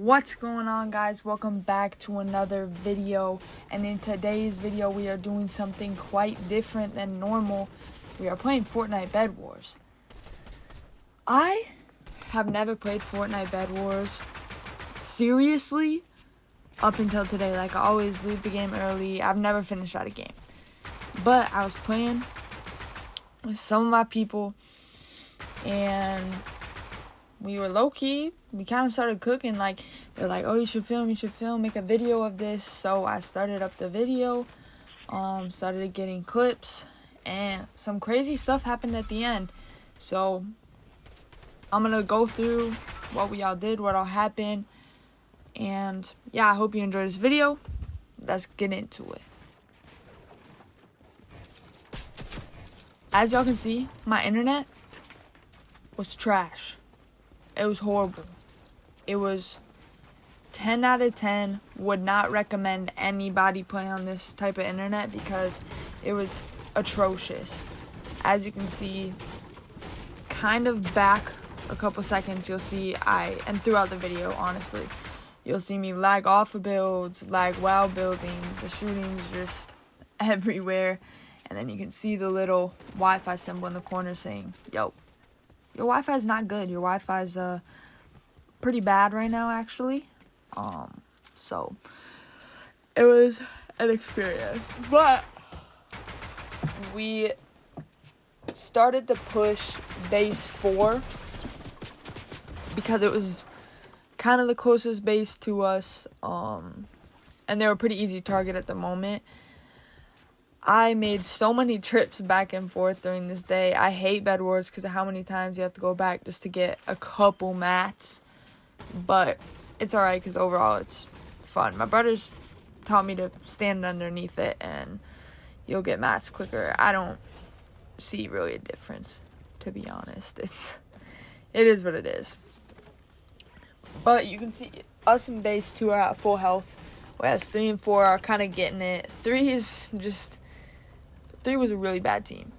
What's going on, guys? Welcome back to another video, and in today's video we are doing something quite different than normal. We are playing Fortnite Bedwars. I have never played Fortnite Bedwars seriously up until today. Like, I always leave the game early. I've never finished out a game, but I was playing with some of my people and we were low-key. We kind of started cooking. Like, they're like, oh, you should film, make a video of this. So I started up the video, started getting clips, and some crazy stuff happened at the end. So I'm gonna go through what we all did, what all happened, and yeah, I hope you enjoyed this video. Let's get into it. As y'all can see, my internet was trash. It was horrible. It was 10 out of 10. Would not recommend anybody play on this type of internet because it was atrocious. As you can see, kind of back a couple seconds, you'll see and throughout the video, honestly, you'll see me lag off of builds, lag while building. The shooting's just everywhere. And then you can see the little Wi-Fi symbol in the corner saying, yo, your Wi-Fi is not good. Your Wi-Fi is pretty bad right now, actually. So it was an experience. But we started to push base 4 because it was kind of the closest base to us. And they were a pretty easy target at the moment. I made so many trips back and forth during this day. I hate Bed Wars because of how many times you have to go back just to get a couple mats. But it's alright because overall it's fun. My brothers taught me to stand underneath it and you'll get mats quicker. I don't see really a difference, to be honest. It is what it is. But you can see us in base 2 are at full health, whereas 3 and 4 are kind of getting it. 3 was a really bad team.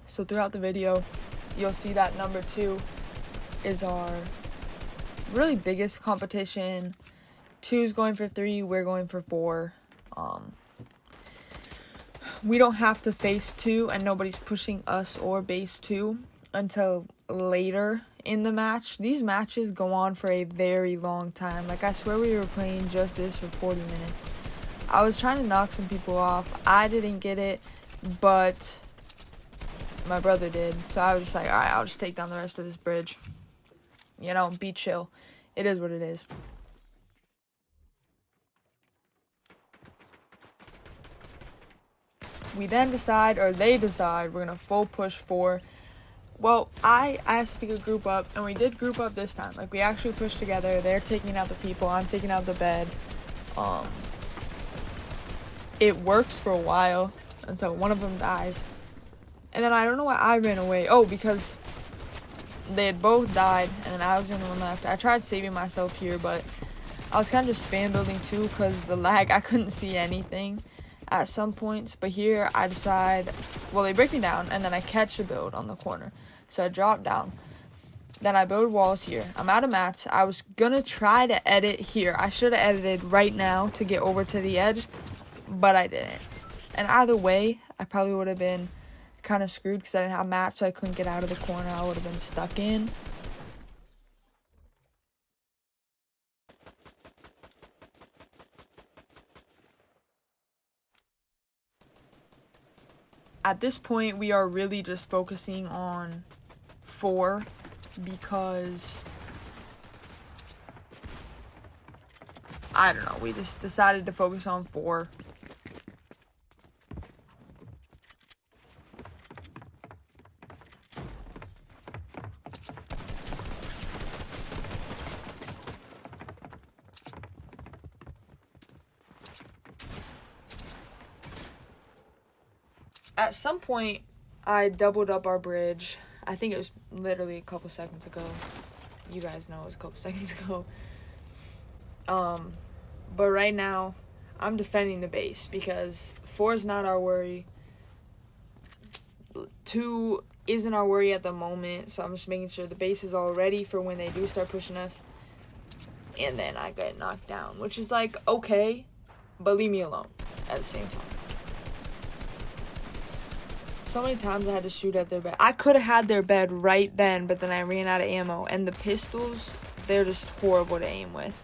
So throughout the video, you'll see that number 2 is our really biggest competition. 2's going for 3, we're going for 4. We don't have to face 2, and nobody's pushing us or base 2 until later in the match. These matches go on for a very long time. Like, I swear we were playing just this for 40 minutes. I was trying to knock some people off. I didn't get it, but my brother did. So I was just like, alright, I'll just take down the rest of this bridge. You know, be chill. It is what it is. We then decide, or they decide, we're going to full push 4. Well, I asked if we could group up, and we did group up this time. Like, we actually pushed together. They're taking out the people. I'm taking out the bed. It works for a while until one of them dies. And then I don't know why I ran away. Oh, because they had both died, and then I was the only one left. I tried saving myself here, but I was kind of just spam building too because the lag, I couldn't see anything at some points. But here I decide, well, they break me down, and then I catch a build on the corner. So I drop down. Then I build walls here. I'm out of mats. I was going to try to edit here. I should have edited right now to get over to the edge, but I didn't. And either way, I probably would have been kind of screwed because I didn't have mats, so I couldn't get out of the corner. I would have been stuck in. At this point, we are really just focusing on 4 because, I don't know, we just decided to focus on 4. At some point, I doubled up our bridge. I think it was literally a couple seconds ago. You guys know it was a couple seconds ago. But right now, I'm defending the base because 4 is not our worry. 2 isn't our worry at the moment, so I'm just making sure the base is all ready for when they do start pushing us. And then I get knocked down, which is like, okay, but leave me alone at the same time. So many times I had to shoot at their bed. I could have had their bed right then, but then I ran out of ammo. And the pistols, they're just horrible to aim with.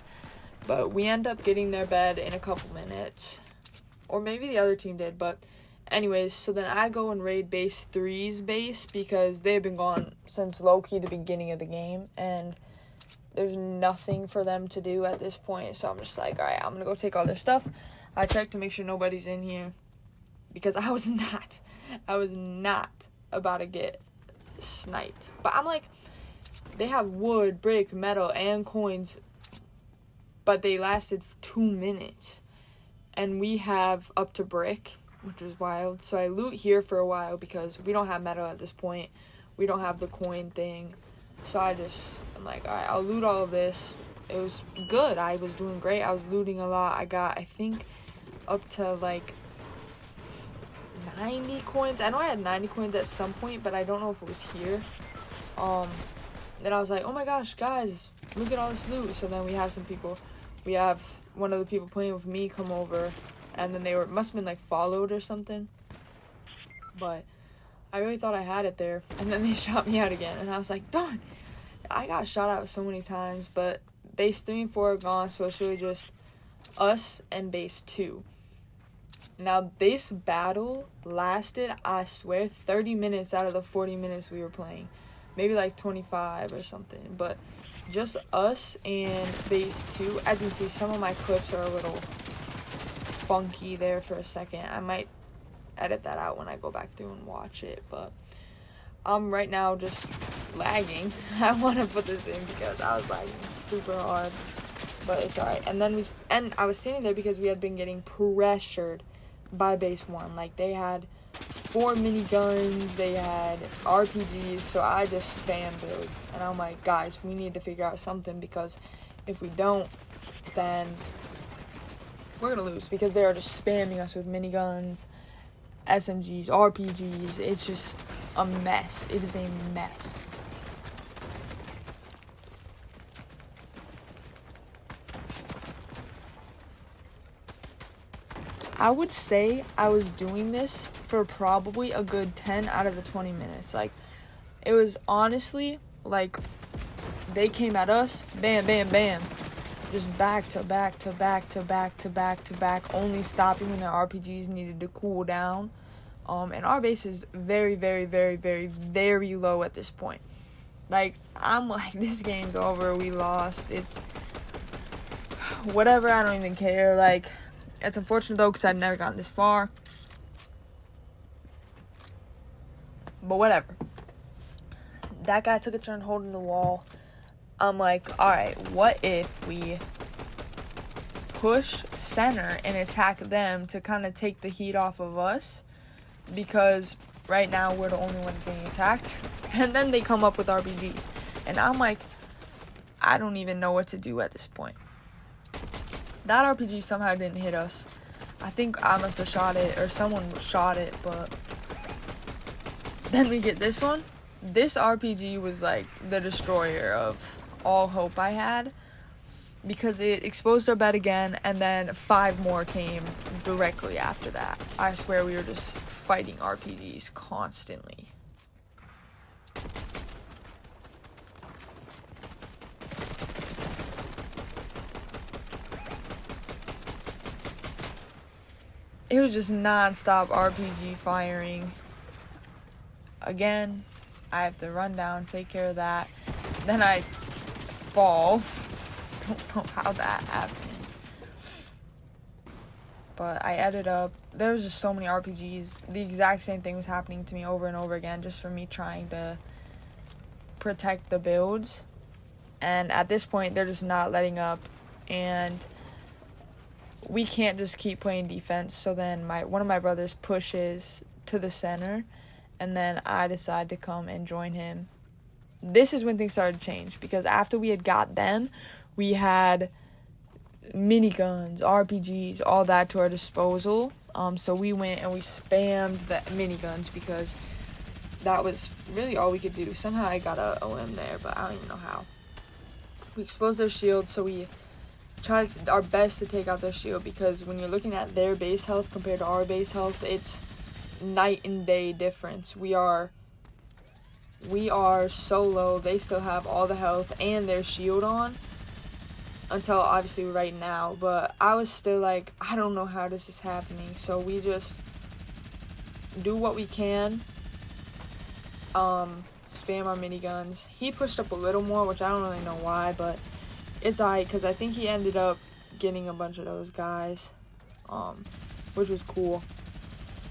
But we end up getting their bed in a couple minutes. Or maybe the other team did, but anyways, so then I go and raid base 3's base because they've been gone since low-key the beginning of the game, and there's nothing for them to do at this point. So I'm just like, all right, I'm gonna go take all their stuff. I checked to make sure nobody's in here because I was not about to get sniped. But I'm like, they have wood, brick, metal, and coins, but they lasted 2 minutes. And we have up to brick, which was wild. So I loot here for a while because we don't have metal at this point. We don't have the coin thing. So I'm like, all right, I'll loot all of this. It was good. I was doing great. I was looting a lot. I got, I think, up to like 90 coins. I know I had 90 coins at some point, but I don't know if it was here. Then I was like, oh my gosh, guys, look at all this loot. So then we have some people. We have one of the people playing with me come over, and then they must have been like followed or something. But I really thought I had it there, and then they shot me out again, and I was like, darn, I got shot out so many times. But base 3 and 4 are gone, so it's really just us and base 2. Now this battle lasted, I swear, 30 minutes out of the 40 minutes we were playing, maybe like 25 or something. But just us and base 2. As you can see, some of my clips are a little funky there for a second. I might edit that out when I go back through and watch it, but I'm right now just lagging. I want to put this in because I was lagging super hard, but it's alright. And then I was standing there because we had been getting pressured by base 1. Like, they had 4 miniguns, they had RPGs, so I just spam build. And I'm like, guys, we need to figure out something, because if we don't, then we're gonna lose, because they are just spamming us with miniguns, SMGs, RPGs. It's just a mess. It is a mess. I would say I was doing this for probably a good 10 out of the 20 minutes. Like, it was honestly like they came at us, bam, bam, bam, just back to back to back to back to back to back, only stopping when their RPGs needed to cool down. And our base is very, very, very, very, very low at this point. Like, I'm like, this game's over, we lost, it's whatever, I don't even care. Like, it's unfortunate though, because I'd never gotten this far. But whatever. That guy took a turn holding the wall. I'm like, alright, what if we push center and attack them to kind of take the heat off of us? Because right now we're the only ones being attacked. And then they come up with RPGs. And I'm like, I don't even know what to do at this point. That RPG somehow didn't hit us. I think I must have shot it, or someone shot it, but then we get this one. This RPG was like the destroyer of all hope I had, because it exposed our bed again, and then 5 more came directly after that. I swear we were just fighting RPGs constantly. It was just non-stop RPG firing. Again, I have to run down, take care of that. Then I fall. Don't know how that happened. But I ended up, there was just so many RPGs. The exact same thing was happening to me over and over again, just for me trying to protect the builds. And at this point, they're just not letting up. And we can't just keep playing defense. So then one of my brothers pushes to the center, and then I decide to come and join him. This is when things started to change, because after we had got them, we had miniguns, RPGs, all that to our disposal. So we went and we spammed the miniguns, because that was really all we could do. Somehow I got a OM there, but I don't even know how. We exposed their shield, so we tried our best to take out their shield, because when you're looking at their base health compared to our base health, it's night and day difference. We are so low. They still have all the health and their shield on, until obviously right now. But I was still like, I don't know how this is happening. So we just do what we can, spam our miniguns. He pushed up a little more, which I don't really know why, but it's alright, because I think he ended up getting a bunch of those guys, which was cool,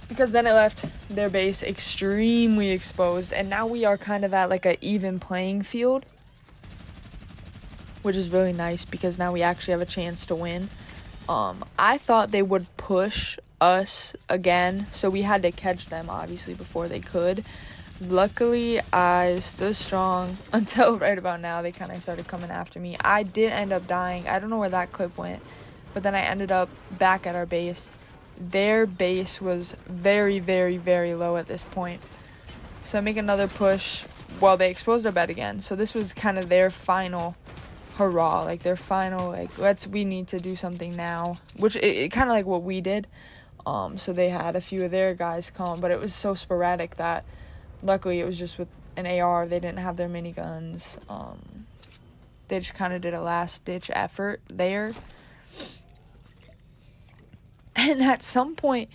because then it left their base extremely exposed, and now we are kind of at like an even playing field, which is really nice, because now we actually have a chance to win. I thought they would push us again, so we had to catch them obviously before they could. Luckily, I stood strong until right about now. They kind of started coming after me. I did end up dying. I don't know where that clip went, but then I ended up back at our base. Their base was very, very, very low at this point. So I make another push. Well, they exposed our bed again. So this was kind of their final hurrah, like their final, like, we need to do something now, which it kind of like what we did. So they had a few of their guys come, but it was so sporadic that luckily it was just with an AR. They didn't have their miniguns. They just kind of did a last ditch effort there. And at some point,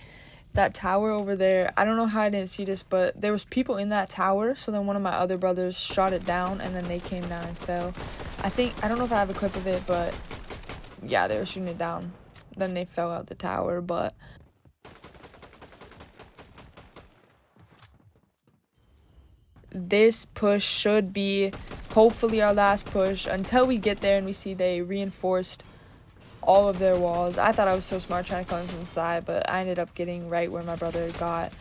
that tower over there, I don't know how I didn't see this, but there was people in that tower. So then one of my other brothers shot it down, and then they came down and fell. I don't know if I have a clip of it, but yeah, they were shooting it down. Then they fell out the tower, but this push should be hopefully our last push until we get there and we see they reinforced all of their walls. I thought I was so smart trying to come from the side, but I ended up getting right where my brother got.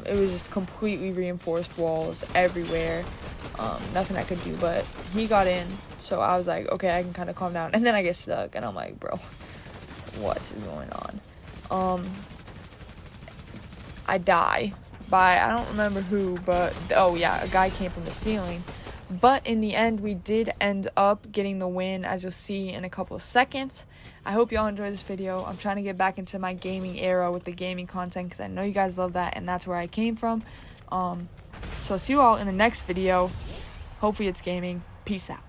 It was just completely reinforced walls everywhere. Nothing I could do, but he got in, so I was like, okay, I can kind of calm down. And then I get stuck, and I'm like, bro, what's going on? I die by, I don't remember who, but oh yeah, a guy came from the ceiling. But in the end, we did end up getting the win, as you'll see in a couple of seconds. I hope y'all enjoyed this video. I'm trying to get back into my gaming era with the gaming content, because I know you guys love that, and that's where I came from. So I'll see you all in the next video. Hopefully it's gaming. Peace out.